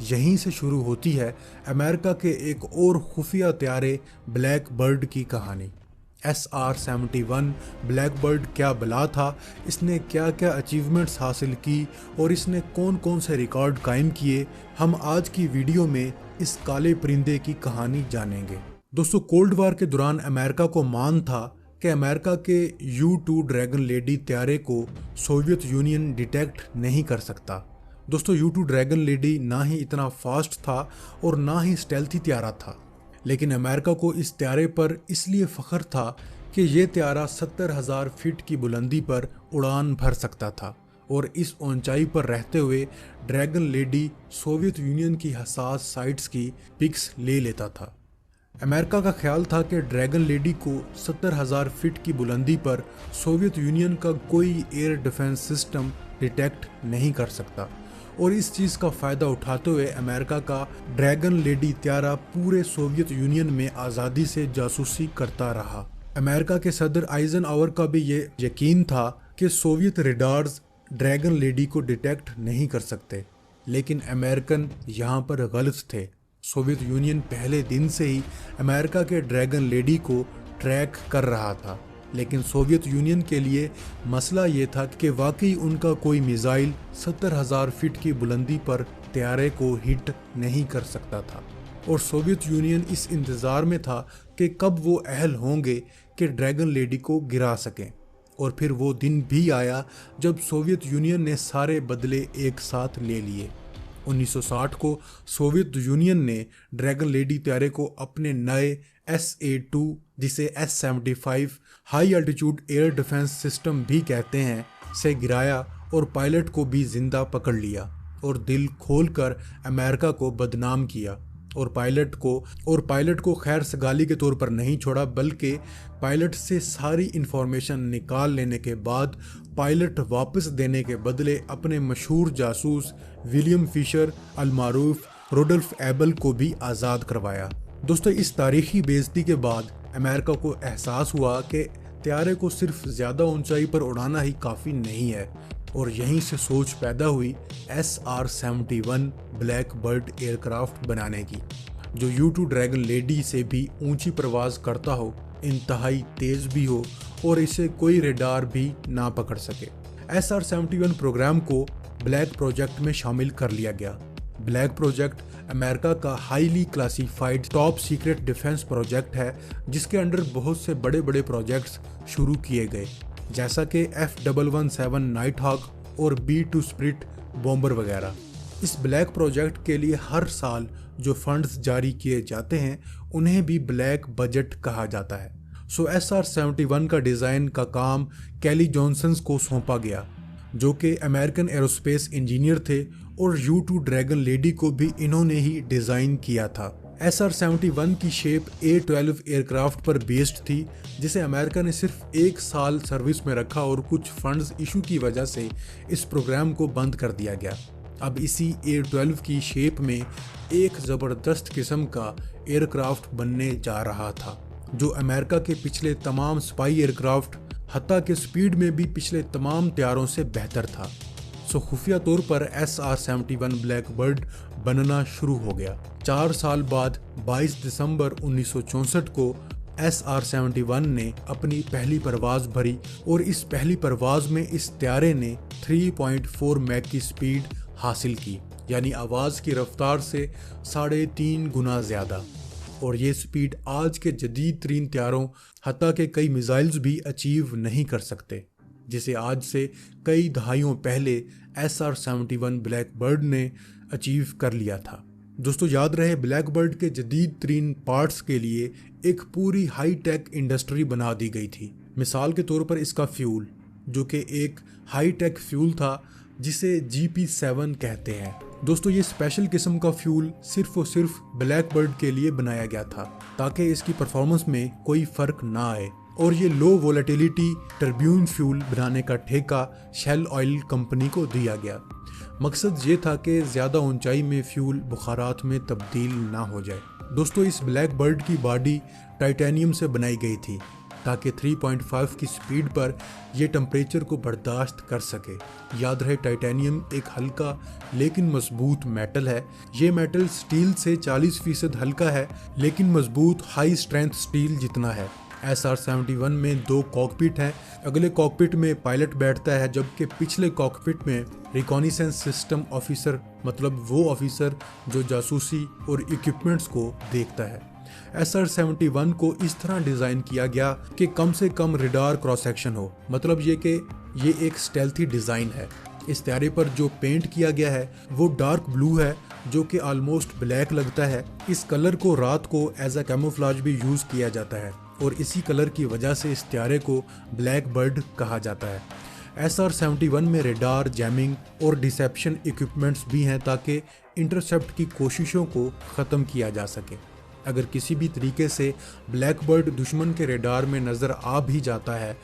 यहीं से शुरू होती है अमेरिका के एक और खुफिया त्यारे ब्लैक बर्ड की कहानी। SR-71 ब्लैक बर्ड क्या बला था, इसने क्या क्या अचीवमेंट्स हासिल की और इसने कौन कौन से रिकॉर्ड कायम किए, हम आज की वीडियो में इस काले परिंदे की कहानी जानेंगे। दोस्तों, कोल्ड वार के दौरान अमेरिका को मान था कि अमेरिका के U-2 ड्रैगन लेडी त्यारे को सोवियत यूनियन डिटेक्ट नहीं कर सकता। दोस्तों, U-2 ड्रैगन लेडी ना ही इतना फास्ट था और ना ही स्टेल्थी त्यारा था, लेकिन अमेरिका को इस त्यारे पर इसलिए फ़ख्र था कि ये त्यारा 70,000 फीट की बुलंदी पर उड़ान भर सकता था और इस ऊंचाई पर रहते हुए ड्रैगन लेडी सोवियत यूनियन की हसास साइट्स की पिक्स ले लेता था। अमेरिका का ख्याल था कि ड्रैगन लेडी को 70,000 फीट की बुलंदी पर सोवियत यूनियन का कोई एयर डिफेंस सिस्टम डिटेक्ट नहीं कर सकता और इस चीज़ का फ़ायदा उठाते हुए अमेरिका का ड्रैगन लेडी त्यारा पूरे सोवियत यूनियन में आज़ादी से जासूसी करता रहा। अमेरिका के सदर आइजनहावर का भी ये यकीन था कि सोवियत रेडार्स ड्रैगन लेडी को डिटेक्ट नहीं कर सकते, लेकिन अमेरिकन यहाँ पर गलत थे। सोवियत यूनियन पहले दिन से ही अमेरिका के ड्रैगन लेडी को ट्रैक कर रहा था, लेकिन सोवियत यूनियन के लिए मसला ये था कि वाकई उनका कोई मिसाइल 70,000 फीट की बुलंदी पर त्यारे को हिट नहीं कर सकता था और सोवियत यूनियन इस इंतज़ार में था कि कब वो अहल होंगे कि ड्रैगन लेडी को गिरा सकें। और फिर वो दिन भी आया जब सोवियत यूनियन ने सारे बदले एक साथ ले लिए। 1960 को सोवियत यूनियन ने ड्रैगन लेडी त्यारे को अपने नए SA-2 जिसे S-75 high altitude air defence system भी कहते हैं से गिराया और पायलट को भी जिंदा पकड़ लिया और दिल खोलकर अमेरिका को बदनाम किया और पायलट को खैर सगाली के तौर पर नहीं छोड़ा, बल्कि पायलट से सारी इंफॉर्मेशन निकाल लेने के बाद पायलट वापस देने के बदले अपने मशहूर जासूस विलियम फिशर अल-मारूफ रोडल्फ एबल को भी आज़ाद करवाया। दोस्तों, इस तारीखी बेइज्जती के बाद अमेरिका को एहसास हुआ कि त्यारे को सिर्फ ज़्यादा ऊंचाई पर उड़ाना ही काफ़ी नहीं है और यहीं से सोच पैदा हुई SR-71 ब्लैक बर्ड एयरक्राफ्ट बनाने की, जो U-2 ड्रैगन लेडी से भी ऊंची परवाज़ करता हो, इंतहाई तेज़ भी हो और इसे कोई रेडार भी ना पकड़ सके। SR-71 प्रोग्राम को ब्लैक प्रोजेक्ट में शामिल कर लिया गया। ब्लैक प्रोजेक्ट अमेरिका का highly classified top secret defence project है, जिसके अंडर बहुत से बड़े बड़े प्रोजेक्ट्स शुरू किए गए, जैसा कि F-117 नाइट हॉक और B-2 स्प्रिट बॉम्बर वगैरह। इस ब्लैक प्रोजेक्ट के लिए हर साल जो फंड्स जारी किए जाते हैं उन्हें भी ब्लैक बजट कहा जाता है। सो SR-71 का डिज़ाइन का काम कैली जॉनसन को सौंपा गया, जो कि अमेरिकन एरोस्पेस इंजीनियर थे और U-2 ड्रैगन लेडी को भी इन्होंने ही डिज़ाइन किया था। SR-71 की शेप A-12 एयरक्राफ्ट पर बेस्ड थी, जिसे अमेरिका ने सिर्फ 1 साल सर्विस में रखा और कुछ फंड्स इशू की वजह से इस प्रोग्राम को बंद कर दिया गया। अब इसी A-12 की शेप में एक ज़बरदस्त किस्म का एयरक्राफ्ट बनने जा रहा था, जो अमेरिका के पिछले तमाम स्पाई एयरक्राफ्ट हत्ता के स्पीड में भी पिछले तमाम त्यारों से बेहतर था। सो खुफिया तौर पर SR-71 ब्लैक बर्ड बनना शुरू हो गया। 4 साल बाद 22 दिसंबर 1964 को SR-71 ने अपनी पहली परवाज़ भरी और इस पहली परवाज़ में इस त्यारे ने 3.4 मैक की स्पीड हासिल की, यानी आवाज़ की रफ्तार से 3.5 गुना ज़्यादा। और ये स्पीड आज के जदीद तरीन त्यारों हत्ता के कई मिसाइल्स भी अचीव नहीं कर सकते, जिसे आज से कई दहाइयों पहले SR-71 ब्लैक बर्ड ने अचीव कर लिया था। दोस्तों, याद रहे, ब्लैक बर्ड के जदीद तरीन पार्ट्स के लिए एक पूरी हाई टेक इंडस्ट्री बना दी गई थी। मिसाल के तौर पर इसका फ्यूल, जो कि एक हाई टेक फ्यूल था जिसे GP7 कहते हैं। दोस्तों, ये स्पेशल किस्म का फ्यूल सिर्फ और सिर्फ ब्लैक बर्ड के लिए बनाया गया था ताकि इसकी परफॉर्मेंस में कोई फ़र्क ना आए, और ये लो वोलेटिलिटी टर्ब्यून फ्यूल बनाने का ठेका शेल ऑयल कंपनी को दिया गया। मकसद ये था कि ज़्यादा ऊंचाई में फ्यूल बुखारात में तब्दील ना हो जाए। दोस्तों, इस ब्लैक बर्ड की बॉडी टाइटेनियम से बनाई गई थी ताकि 3.5 की स्पीड पर यह टेम्परेचर को बर्दाश्त कर सके। याद रहे, टाइटेनियम एक हल्का लेकिन मजबूत मेटल है। ये मेटल स्टील से 40% हल्का है लेकिन मजबूत हाई स्ट्रेंथ स्टील जितना है। SR-71 में 2 कॉकपिट हैं। अगले कॉकपिट में पायलट बैठता है, जबकि पिछले कॉकपिट में रिकॉनिसेंस सिस्टम ऑफिसर, मतलब वो ऑफिसर जो जासूसी और इक्विपमेंट्स को देखता है। SR-71 को इस तरह डिज़ाइन किया गया कि कम से कम रडार क्रॉस सेक्शन हो, मतलब ये कि ये एक स्टेल्थी डिज़ाइन है। इस तैयारे पर जो पेंट किया गया है वो डार्क ब्लू है, जो कि ऑलमोस्ट ब्लैक लगता है। इस कलर को रात को एज अ कैमोफ्लेज भी यूज़ किया जाता है और इसी कलर की वजह से इस तैयारे को ब्लैक बर्ड कहा जाता है। SR-71 में रडार, जैमिंग और डिसेप्शन इक्विपमेंट्स भी हैं ताकि इंटरसेप्ट की कोशिशों को ख़त्म किया जा सके। अगर किसी भी तरीके से ब्लैक बर्ड दुश्मन के रडार में नज़र आ भी जाता है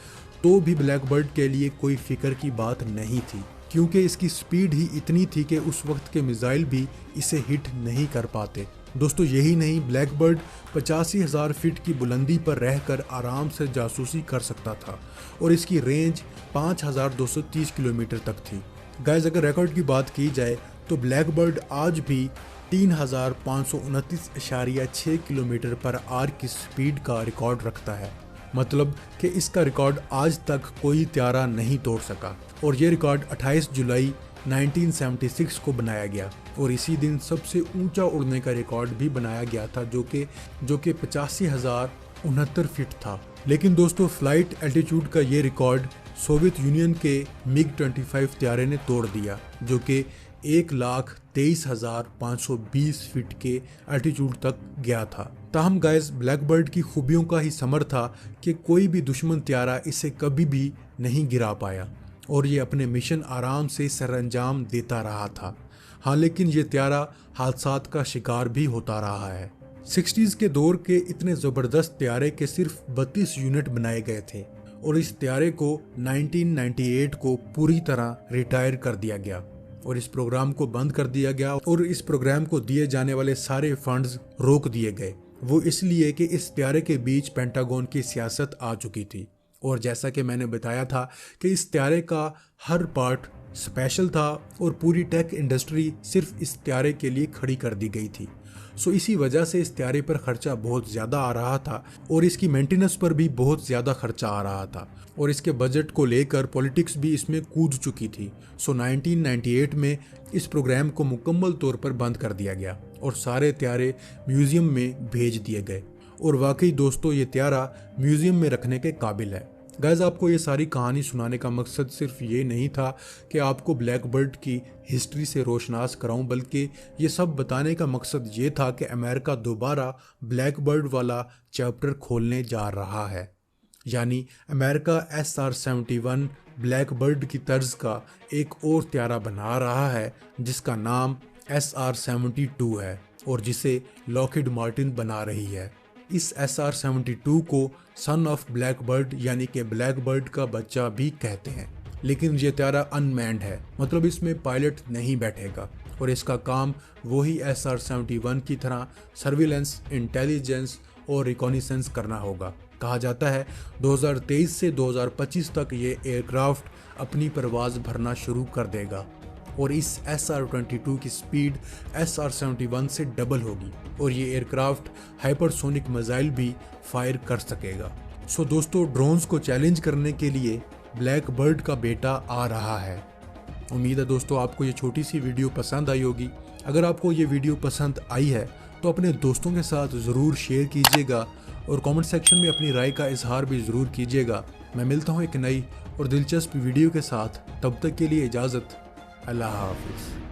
तो भी ब्लैक बर्ड के लिए कोई फिक्र की बात नहीं थी, क्योंकि इसकी स्पीड ही इतनी थी कि उस वक्त के मिसाइल भी इसे हिट नहीं कर पाते। दोस्तों, यही नहीं, ब्लैक बर्ड 85,000 फीट की बुलंदी पर रहकर आराम से जासूसी कर सकता था और इसकी रेंज 5,230 किलोमीटर तक थी। गाइस, अगर रिकॉर्ड की बात की जाए तो ब्लैक बर्ड आज भी 3,529.6 किलोमीटर पर आवर की स्पीड का रिकॉर्ड रखता है, मतलब कि इसका रिकॉर्ड आज तक कोई तैयारा नहीं तोड़ सका। और ये रिकॉर्ड 28 जुलाई 1976 को बनाया गया और इसी दिन सबसे ऊंचा उड़ने का रिकॉर्ड भी बनाया गया था, जो कि 85,069 फीट था। लेकिन दोस्तों, फ्लाइट एल्टीट्यूड का ये रिकॉर्ड सोवियत यूनियन के MiG-25 तैयारे ने तोड़ दिया, जो कि 1,23,520 फीट के एल्टीट्यूड तक गया था। ताहम गाइस, ब्लैक बर्ड की खूबियों का ही समर था कि कोई भी दुश्मन तैयारा इसे कभी भी नहीं गिरा पाया और ये अपने मिशन आराम से सरअंजाम देता रहा था। हाँ, लेकिन ये तैयारा हादसात का शिकार भी होता रहा है। 60s के दौर के इतने ज़बरदस्त तैयारे के सिर्फ 32 यूनिट बनाए गए थे और इस तैयारे को 1998 को पूरी तरह रिटायर कर दिया गया और इस प्रोग्राम को बंद कर दिया गया और इस प्रोग्राम को दिए जाने वाले सारे फंड्स रोक दिए गए। वो इसलिए कि इस तैयारे के बीच पेंटागन की सियासत आ चुकी थी और जैसा कि मैंने बताया था कि इस तैयारे का हर पार्ट स्पेशल था और पूरी टेक इंडस्ट्री सिर्फ इस तैयारे के लिए खड़ी कर दी गई थी। सो इसी वजह से इस तैयारे पर खर्चा बहुत ज़्यादा आ रहा था और इसकी मेंटेनेंस पर भी बहुत ज़्यादा खर्चा आ रहा था और इसके बजट को लेकर पॉलिटिक्स भी इसमें कूद चुकी थी। सो 1998 में इस प्रोग्राम को मुकम्मल तौर पर बंद कर दिया गया और सारे तैयारे म्यूज़ियम में भेज दिए गए और वाकई दोस्तों, ये तैयारा म्यूज़ियम में रखने के काबिल है। गाइस, आपको ये सारी कहानी सुनाने का मकसद सिर्फ ये नहीं था कि आपको ब्लैक बर्ड की हिस्ट्री से रोशनास कराऊं, बल्कि ये सब बताने का मकसद ये था कि अमेरिका दोबारा ब्लैक बर्ड वाला चैप्टर खोलने जा रहा है। यानी अमेरिका SR-71 ब्लैक बर्ड की तर्ज का एक और तैयारा बना रहा है जिसका नाम SR-72 है और जिसे लॉकहीड मार्टिन बना रही है। इस SR-72 को सन ऑफ ब्लैक बर्ड यानी कि ब्लैक बर्ड का बच्चा भी कहते हैं, लेकिन ये तैयारा अनमैन्ड है, मतलब इसमें पायलट नहीं बैठेगा और इसका काम वही SR-71 की तरह सर्विलेंस, इंटेलिजेंस और रिकॉनिसेंस करना होगा। कहा जाता है 2023 से 2025 तक ये एयरक्राफ्ट अपनी परवाज़ भरना शुरू कर देगा और इस SR-22 की स्पीड SR-71 से डबल होगी और ये एयरक्राफ्ट हाइपरसोनिक मिसाइल भी फायर कर सकेगा। सो दोस्तों, ड्रोन्स को चैलेंज करने के लिए ब्लैक बर्ड का बेटा आ रहा है। उम्मीद है दोस्तों आपको ये छोटी सी वीडियो पसंद आई होगी। अगर आपको ये वीडियो पसंद आई है तो अपने दोस्तों के साथ ज़रूर शेयर कीजिएगा और कमेंट सेक्शन में अपनी राय का इजहार भी ज़रूर कीजिएगा। मैं मिलता हूँ एक नई और दिलचस्प वीडियो के साथ, तब तक के लिए इजाज़त। अल्लाह हाफिज़।